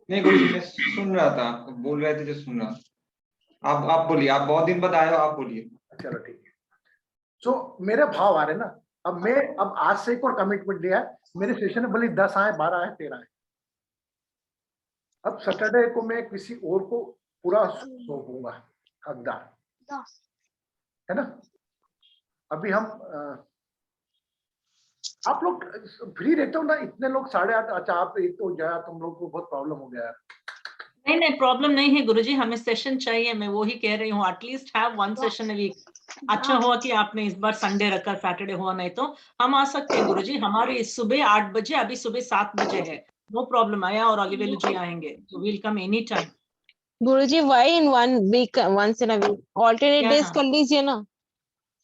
नहीं गुरुजी, मैं सुन रहा था, बोल रहे थे जो सुन रहा था। आप बोलिए, आप बहुत दिन बाद आए हो, आप बोलिए। चलो ठीक है। सो मेरे भाव आ रहे ना, अब आज से एक और कमिटमेंट लिया है, मेरे सेशन में भले 10 आए, 12 आए, 13 आए, अब सैटरडे को मैं किसी और को पूरा सौंपूंगा हकदार, है ना। अभी हम आप लोग फ्री रहते हो ना? इतने लोग 8:30। अच्छा, आप एक तो जाया, तुम लोग को बहुत प्रॉब्लम हो गया यार। नहीं प्रॉब्लम नहीं है गुरुजी, हमें सेशन चाहिए, मैं वो ही कह रही हूँ, at least have one session a week. अच्छा हुआ कि आपने इस बार संडे रखा, सैटरडे हुआ, नहीं तो हम आ सकते हैं गुरुजी। हमारी सुबह 8 बजे, अभी सुबह 7 बजे है, नो प्रॉब्लम। आया और अलीवेलु जी आएंगे, so we'll come any time. Guruji, why in 1 week, once in a week? Alternate days Yeah. कर लीजिए ना।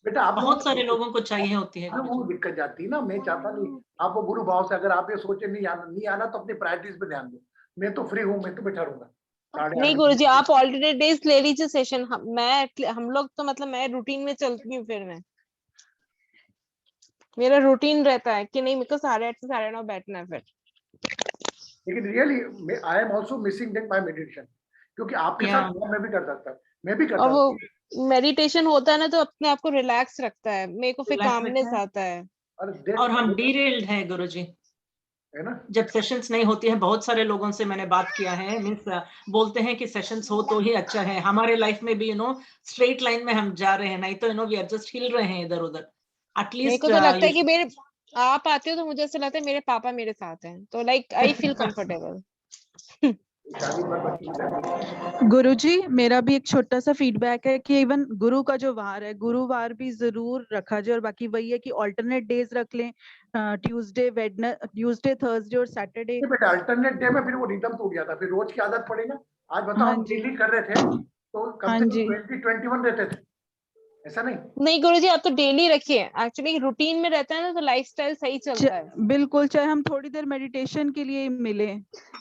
बेटा आप बहुत सारे लोगों को चाहिए होती है वो गुरुजी। दिक्कत जाती है ना, मैं चाहता नहीं आप वो गुरु भाव से, अगर आप ये सोचे नहीं आना तो अपनी प्रायोरिटीज पे ध्यान दो। मैं तो फ्री हूँ, मैं तो बैठा रहूंगा। नहीं गुरुजी, आप alternate days ले लीजिए सेशन। हम लोग तो मतलब मैं रूटीन में चलती हूँ, फिर मेरा रूटीन रहता है कि नहीं, मेरे को 8:30 से 9:30 बैठना है फिर। लेकिन really I am also missing that my meditation, क्योंकि आपके साथ मैं भी कर सकता, मैं भी करता और हूँ। वो मेडिटेशन होता है ना, तो अपने आप को रिलैक्स रखता है, मेरे को फिर Relax कामनेस रखता है। आता है। और हम डीरेल्ड है गुरुजी, है ना। जब सेशंस नहीं होती है। बहुत सारे लोगों से मैंने बात किया है, मीन्स बोलते हैं कि सेशंस हो तो ही अच्छा है। हमारे लाइफ में भी स्ट्रेट लाइन में हम जा रहे हैं, नहीं तो वी आर जस्ट हिल रहे हैं इधर उधर। मेरे एटलीस्ट को तो लगता है कि आप आते हो तो मुझे ऐसा लगता है मेरे पापा मेरे साथ हैं, तो लाइक आई फील कंफर्टेबल। गुरुजी, मेरा भी एक छोटा सा फीडबैक है कि इवन गुरु का जो वार है, गुरुवार भी जरूर रखा जाए, और बाकी वही है कि ऑल्टरनेट डेज रख लें, ट्यूसडे, थर्सडे और सैटरडे। बेटा अल्टरनेट डे में फिर वो रिदम टूट जाता, फिर रोज की आदत पड़ेगा। आज बताओ, हाँ हम जी। डेली कर रहे थे तो कम हाँ से जी। कम 20-21 रहते थे, ऐसा नहीं। नहीं गुरुजी, आप तो डेली रखिए, एक्चुअली रूटीन में रहता है ना, तो लाइफस्टाइल सही चलता है। बिल्कुल, चाहे हम थोड़ी देर मेडिटेशन के लिए मिले,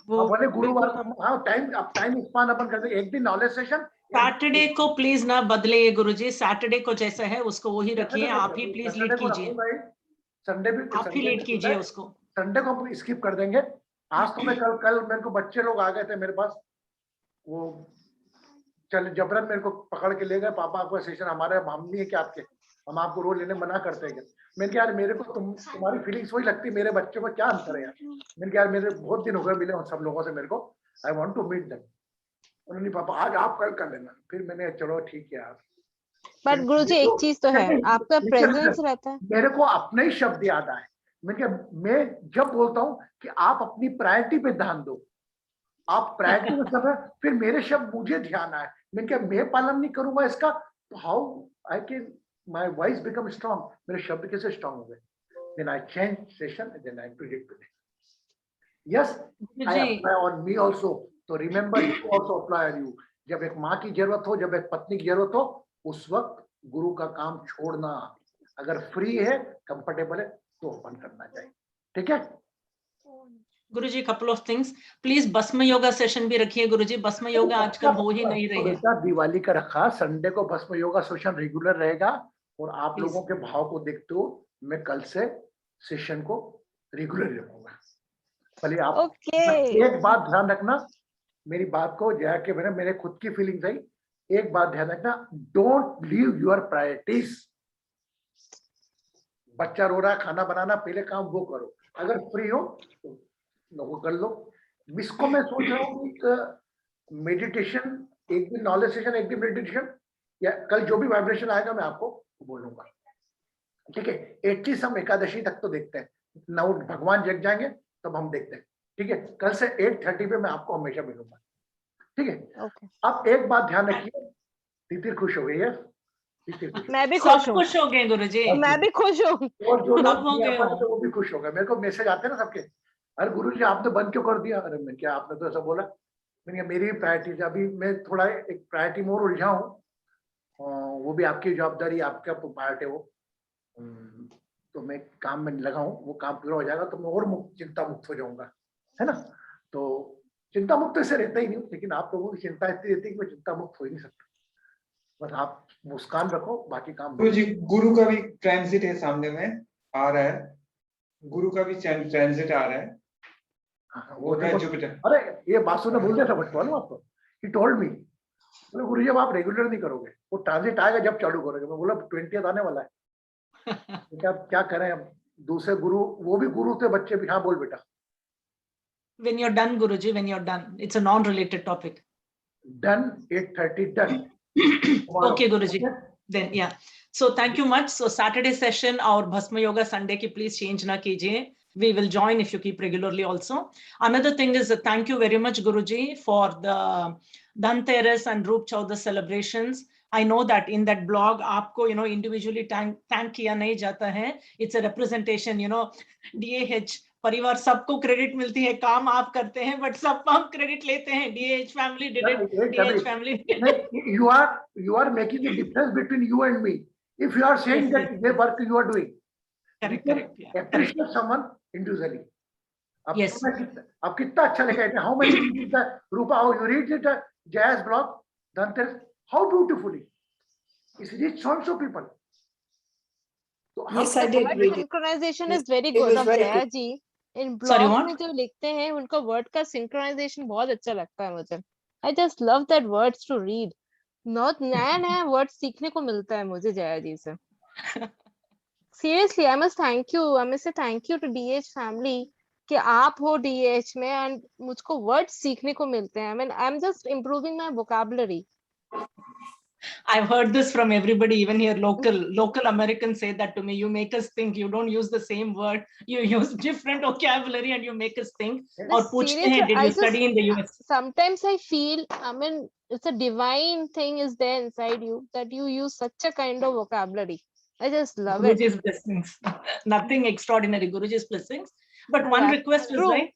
वो बोले गुरुवार बिल्कुल हम। हाँ, टाइम स्पान अपन करते, एक दिन नॉलेज सेशन। सैटरडे को प्लीज ना बदले गुरुजी, सैटरडे को जैसा है उसको वही रखिए, आप ही प्लीज लीड कीजिए, संडे भी आप ही लीड कीजिए उसको। संडे को हम स्किप कर देंगे। आज तो मैं कल मेरे को बच्चे लोग आ गए थे मेरे पास, वो चल जबरन मेरे को पकड़ के ले गए, पापा आपका सेशन हमारे हम नहीं है कि आपके, हम आपको रोज लेने मना करते हैं। मैंने कहा यार मेरे को तुम्हारी फीलिंग्स वही लगती, मेरे बच्चों में क्या अंतर है यार। मैंने कहा यार मेरे बहुत दिन हो गए मिले उन सब लोगों से, मेरे को I want to meet them. उन्होंने पापा आज आप कल कर लेना, फिर मैंने चलो ठीक है यार। बट गुरुजी एक चीज तो है, आपका प्रेजेंस रहता है। मेरे को अपने ही शब्द याद आए। मैं जब बोलता हूँ कि आप अपनी प्रायोरिटी पे ध्यान दो, आप प्रायोरिटी में सब है, फिर मेरे शब्द मुझे ध्यान आए। मैंने कहा मैं पालन नहीं करूंगा इसका, तो how I can my voice become strong, मेरे शब्द कैसे स्ट्रांग हो गए। Then I change session, then I predict today, yes I apply on me also, तो remember you also apply on you. जब एक माँ की जरूरत हो, जब एक पत्नी की जरूरत हो, उस वक्त गुरु का काम छोड़ना, अगर फ्री है, कंफर्टेबल है, तो ओपन करना चाहिए। ठीक है गुरुजी, कपल ऑफ थिंग्स प्लीज, भस्म योगा सेशन भी रखिए गुरुजी, भस्म योगा आजकल हो ही नहीं रही है। बेटा दिवाली का रखा, संडे को भस्म योगा सेशन रेगुलर रहेगा, और आप Please. लोगों के भाव को देखते हो मैं कल से सेशन को रेगुलर रखूंगा। भले आप ओके। एक बात ध्यान रखना, मेरी बात को जाके मेरे खुद की फीलिंग आई, एक बात ध्यान रखना, डोंट लीव योर प्रायोरिटीज। बच्चा रो रहा है, खाना बनाना, पहले काम वो करो, अगर फ्री हो तो वो कर लो। इसको मैं सोच रहा हूँ कि मेडिटेशन एक दिन नॉलेज सेशन, एक दिन मेडिटेशन, या कल जो भी वाइब्रेशन आएगा मैं आपको बोलूंगा। ठीक है, एटलीस्ट हम एकादशी तक तो देखते हैं, ना भगवान जग जाएंगे तब हम देखते हैं। ठीक है, कल से 8:30 पे मैं आपको हमेशा मिलूंगा। ठीक है ओके। अब एक बात ध्यान रखिए, तिथिर खुश हो गई है, मैं भी सब खुश हूँ। खुश हो गए गुरुजी, मैं भी खुश हूँ। और जो लोग सब हो नहीं आ गए पाते हो। तो वो भी खुश हो गए। मेरे को मैसेज आते हैं ना सबके, अरे गुरु जी आपने बंद क्यों कर दिया। अरे मैं क्या, आपने तो ऐसा बोला। मैंने कहा मेरी प्रायोरिटी, अभी मैं थोड़ा एक प्रायोरिटी मोर उलझा हूँ, वो भी आपकी जवाबदारी, आपका पार्ट है वो, तो मैं काम में लगा हूँ, वो काम पूरा हो जाएगा तो मैं और चिंता मुक्त हो जाऊंगा, है ना। तो चिंता मुक्त से रहता ही नहीं हूँ, लेकिन आप लोगों की चिंता इतनी रहती है कि मैं चिंता मुक्त हो ही नहीं सकता। बस आप मुस्कान रखो, बाकी काम गुरु जी, गुरु का भी ट्रांजिट है सामने में आ रहा है, गुरु का भी ट्रांजिट आ रहा है। हाँ, वो है जुपिटर। अरे ये बासु ने बोल दिया था बचपन में आपको, ही टोल्ड मी, बोले गुरु जी अब आप रेगुलर नहीं करोगे, वो ट्रांजिट आएगा जब चालू करोगे। मैं बोला 20th आने वाला है, क्या करें अब, दूसरे गुरु, वो भी गुरु थे बच्चे भी। हाँ बोल बेटा। When you're done, Guruji, when you're done, it's a non-related topic. Done, 8:30 done. Okay, Guruji. Then yeah. So thank you much. So Saturday session और भस्म योगा Sunday की please change ना कीजिए. We will join if you keep regularly also. Another thing is thank you very much, Guruji, for the Dhanteras and Roop Chaudah celebrations. I know that in that blog आपको individually thank किया नहीं जाता है. It's a representation, DAH परिवार सबको क्रेडिट मिलती है, काम आप करते हैं बट सब हम क्रेडिट लेते हैं. DAH family did it. DAH family. You are making a difference between you and me. If you are saying that the work you are doing, correct. Yeah. Appreciate someone individually. Yes. अब कितना अच्छा लिखा है. How many read the Rupa? How you read it? Jazz blog, Dhanteras. How beautifully. It's reached so people. So yes, I did read it. Synchronization is very good of Jaya ji. In blog में जो लिखते हैं उनका वर्ड का सिंक्रोनाइजेशन बहुत अच्छा लगता है मुझे. I just love that words to read. बहुत नया वर्ड सीखने को मिलता है मुझे जया जी से. Seriously, I must say thank you to DH family कि आप हो DH में and मुझको words सीखने को मिलते हैं. I mean, I'm just improving my vocabulary. I've heard this from everybody, even here local Americans say that to me. You make us think. You don't use the same word. You use different vocabulary and you make us think. और पूछते हैं, did you study in the US? Sometimes I feel, I mean, it's a divine thing is there inside you that you use such a kind of vocabulary. I just love it. Guruji's blessings. Nothing extraordinary. Guruji's blessings. But one request is right.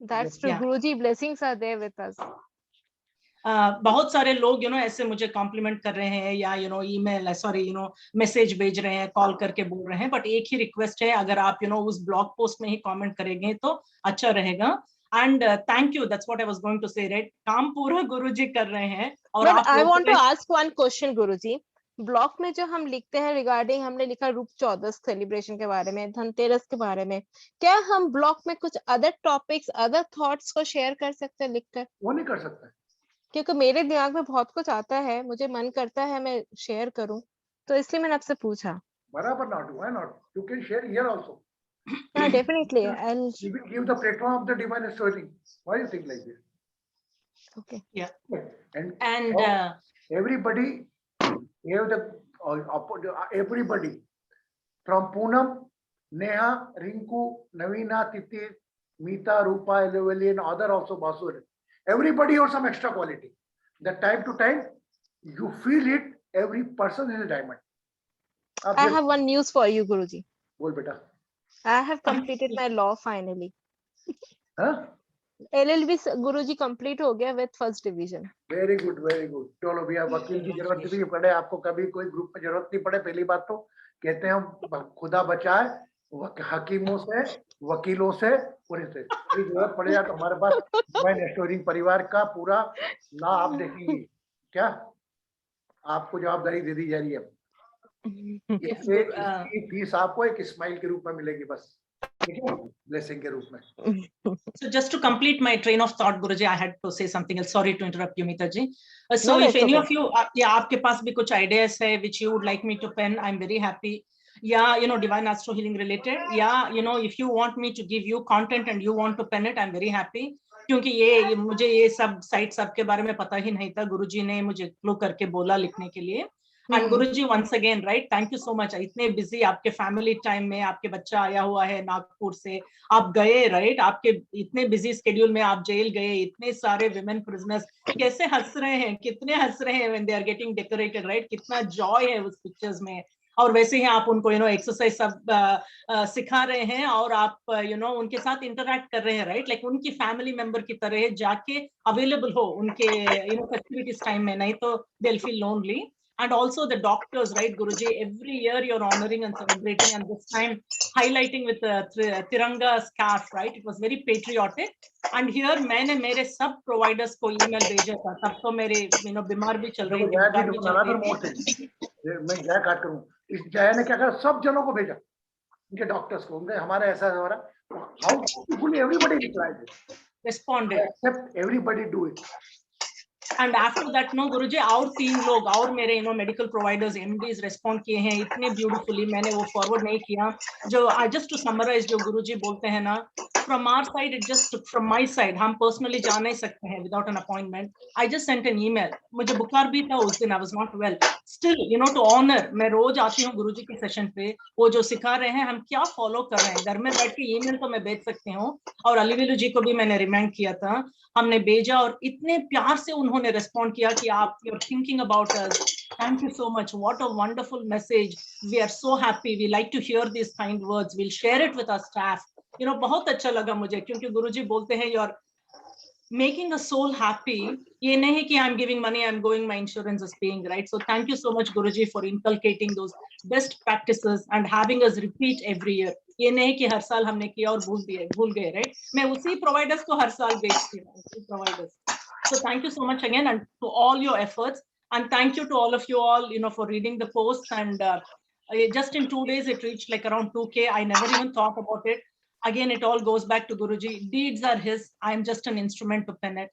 That's true. Guruji blessings are there with us. बहुत सारे लोग ऐसे मुझे कॉम्प्लीमेंट कर रहे हैं या ईमेल मैसेज भेज रहे हैं, कॉल करके बोल रहे हैं. बट एक ही रिक्वेस्ट है, अगर आप उस ब्लॉग पोस्ट में ही कमेंट करेंगे तो अच्छा रहेगा. And thank you, that's what I was going to say. Right, काम पूरा गुरुजी कर रहे हैं. और I want to ask one question Guruji. Blog में जो हम लिखते हैं रिगार्डिंग, हमने लिखा रूप चौदह सेलिब्रेशन के बारे में, धनतेरस के बारे में, क्या हम ब्लॉग में कुछ अदर टॉपिक्स, अदर थॉट्स को शेयर कर सकते हैं लिखकर? वो नहीं कर सकते, क्योंकि मेरे दिमाग में बहुत कुछ आता है, मुझे मन करता है मैं शेयर करूं, तो इसलिए मैंने आपसे पूछा. बराबर not, why not? You can share here also. Yeah, definitely. I'll give the platform of the divine story. Why you think like this? Okay. Yeah. And everybody gave the everybody from Poonam, Neha, Rinku, Navina, Titi, Meeta, Rupa, Eleveli, and other also Basu. Everybody has some extra quality. That time to time, you feel it. Every person is a diamond. I have one news for you, Guruji. बोल बेटा. I have completed my law finally. हाँ? LLB Guruji complete हो गया with first division. Very good, very good. चलो भैया, वकील की जरूरत नहीं पड़े आपको, कभी कोई ग्रुप में जरूरत नहीं पड़े. पहली बात तो कहते हैं हम खुदा बचाए हकीमों से, वकीलों से, पूरे से. जरूरत पड़ेगा तो हमारे पास डिवाइन स्टोरिंग परिवार का पूरा ला आप देखेंगे. क्या आपको जवाबदारी दे दी जा रही है. इसकी फीस आपको एक स्माइल के रूप में मिलेगी बस, blessing के रूप में. So just to complete my train of thought, Guruji, I had to say something else. Sorry to interrupt you, Meeta ji. So if any of you, आपके पास भी कुछ ideas है which you would like me to pen, I'm very happy. Yeah, divine astro healing related. Yeah, if you want me to give you content and you want to pen it, I'm very happy. क्योंकि मुझे ये सब साइट सब के बारे में पता ही नहीं था. गुरुजी ने मुझे क्लू करके बोला लिखने के लिए. And Guruji, once again, right, thank you so much. इतने busy आपके family time में, आपके बच्चा आया हुआ है नागपुर से, आप गए, right, आपके इतने busy schedule में आप जेल गए, इतने सारे women prisoners कैसे हंस रहे हैं, कितने हंस रहे हैं when they are getting decorated, right, कितना joy है उस pictures में. और वैसे ही आप उनको exercise सब सिखा रहे हैं और आप उनके साथ interact कर रहे हैं, right, like उनकी family member की तरह जाके available हो उनके festivities time में, नहीं तो they'll feel lonely. And also the doctors, right, Guruji? Every year you're honoring and celebrating, and this time highlighting with the Tiranga scarf, right? It was very patriotic. And here मैंने मेरे सब providers को email भेजा था, तब तो मेरे बीमार भी चल रही थी, बुखार भी चल रही थी। मैं जय काट करूं, इस जय ने क्या करा, सब जनों को भेजा, उनके डॉक्टर्स को, उनके हमारे ऐसा हो रहा, how beautifully everybody replied, responded, except everybody do it. And after that, no Guruji, और 3 लोग और मेरे medical providers MDs respond किए हैं इतने beautifully, मैंने वो forward नहीं किया। जो just to summarize जो गुरुजी बोलते हैं ना, from our side, it just from my side, हम personally जा नहीं सकते हैं without an appointment. I just sent an email. मुझे बुखार भी था उस दिन, I was not well. Still, to honor, मैं रोज आती हूँ गुरुजी के सेशन पे, वो जो सिखा रहे हैं हम क्या फॉलो कर रहे हैं, घर में बैठ के ईमेल तो मैं भेज सकती हूँ, और अलीवेलु जी को भी मैंने रिमाइंड किया था, हमने भेजा और इतने प्यार से उन्होंने रिस्पॉन्ड किया कि आप you are thinking about us, thank you so much, what a wonderful message, we are so happy, we like to hear this kind words, we will share it with our staff. बहुत अच्छा लगा मुझे, क्योंकि गुरुजी बोलते हैं you are making a soul happy. ये नहीं कि I'm giving money, I'm going, my insurance is paying, right? So thank you so much Guruji for inculcating those best practices and having us repeat every year. ये नहीं कि हर साल हमने किया और भूल गए, right? मैं उसी providers को हर साल बेचती हूँ, उसी providers. So thank you so much again, and to all your efforts, and thank you to all of you all, for reading the posts, and just in 2 days it reached like around 2K. I never even thought about it. Again, it all goes back to Guruji. Deeds are his. I'm just an instrument to pen it.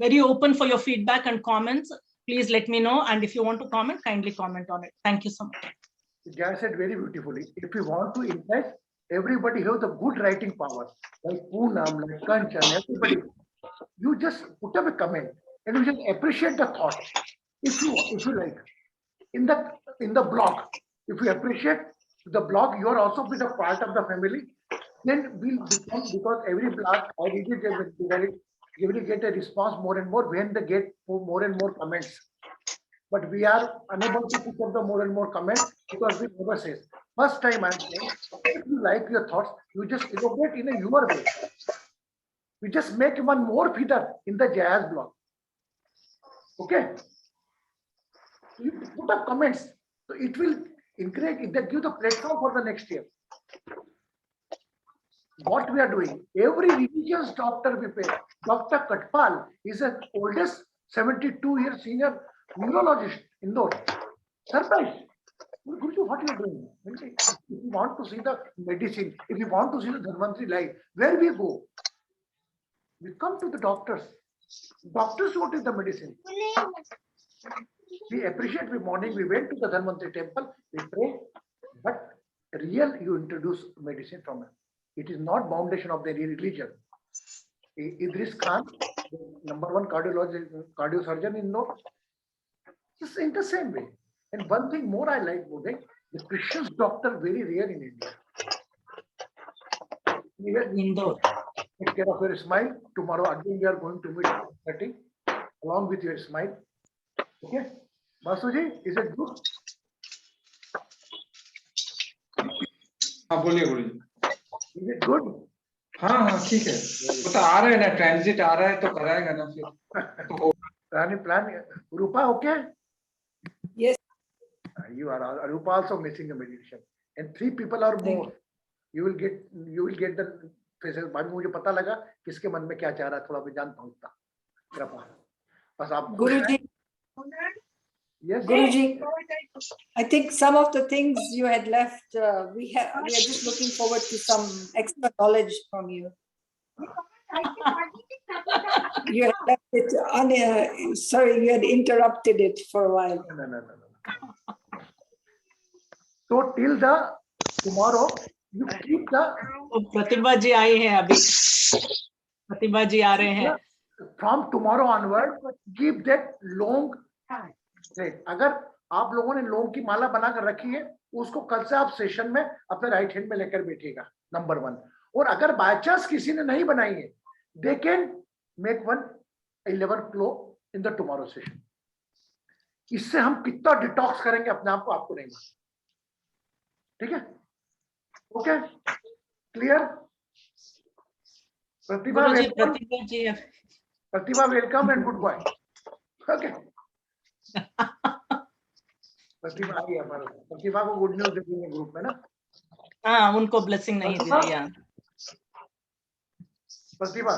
Very open for your feedback and comments. Please let me know. And if you want to comment, kindly comment on it. Thank you so much. Jai said very beautifully. If you want to impress, everybody have the good writing power. Like Poonam, like Kanchan, everybody. You just put up a comment and you just appreciate the thought. If you like. In the blog, if you appreciate the blog, you are also be the part of the family. Then we'll become, because every blog I read it, you will get a response more and more when they get more and more comments. But we are unable to pick up the more and more comments because we never say. First time I'm saying, if you like your thoughts, you just elaborate in a your way. We just make one more feeder in the Jay's blog. Okay? You put up comments, so it will encourage, it will give the platform for the next year. What we are doing, every religious doctor we pay. Dr. Katpal is the oldest 72-year senior neurologist in Indore. Surprise! Guruji, what you are doing? If you want to see the medicine, if you want to see the Dhanvantri life, where we go? We come to the doctors. Doctors, what is the medicine? We appreciate, we morning, we went to the Dhanvantri temple, we pray, but real you introduce medicine from it. It is not foundation of the religion. Idris Khan, #1 cardiosurgeon in Indore, is in the same way. And one thing more I like, Bodhe, the Christian doctor very rare in India. Indore. Take care of your smile. Tomorrow again we are going to meet at 30 along with your smile. Okay, Basuji, is it good? हाँ बोलिए गुरुजी। Is it good? हाँ ठीक है, वो तो आ रहा है ना, ट्रांजिट आ रहा है तो कराएगा ना फिर। Plan. Rupa, okay? Yes. You are Rupa also missing a meditation, and 3 people or more. You will get the faces. मुझे पता लगा किसके मन में क्या चाह रहा है, थोड़ा भी जानता हूँ इतना। कृपा बस आप Guruji. Yes. Guruji, I think some of the things you had left, we are just looking forward to some extra knowledge from you. You had left it sorry, you had interrupted it for a while. No. So till the tomorrow, you keep the. प्रतिभा जी आई हैं अभी, प्रतिभा जी आ रहे हैं। From tomorrow onward, keep that long. अगर आप लोगों ने लोंग की माला बनाकर रखी है, उसको कल से आप सेशन में अपने राइट हैंड में लेकर बैठिएगा, नंबर 1। और अगर बाय चांस किसी ने नहीं बनाई है, they can make one 11 flow in the tomorrow session. इससे हम कितना डिटॉक्स करेंगे अपने आप को, आपको नहीं मालूम। ठीक है? Okay, clear? Pratibha welcome and goodbye. Okay. Pratibha आई है, पर प्रतिभा को गुड न्यूज देंगे ग्रुप में ना। हाँ, उनको ब्लेसिंग नहीं दी थी यार। प्रतिभा,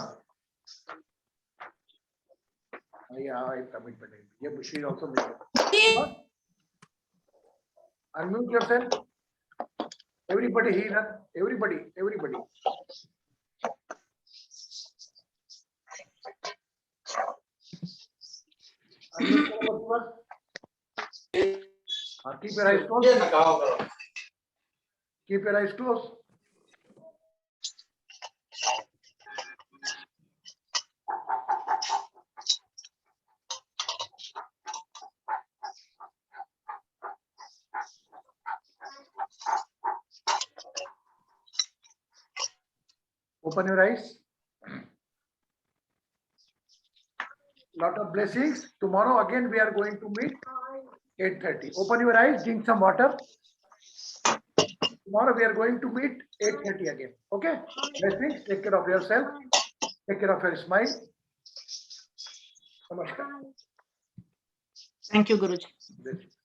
कमिटमेंट है ये, she also unmute yourself, everybody here, everybody unmute Pratibha. keep your eyes closed, keep your eyes closed। Open your eyes. Lot of blessings. Tomorrow again we are going to meet 8:30. Open your eyes, drink some water. Tomorrow we are going to meet 8:30 again. Okay? Blessings. Take care of yourself. Take care of your smile. Namaskar. Thank you, Guruji. Blessings.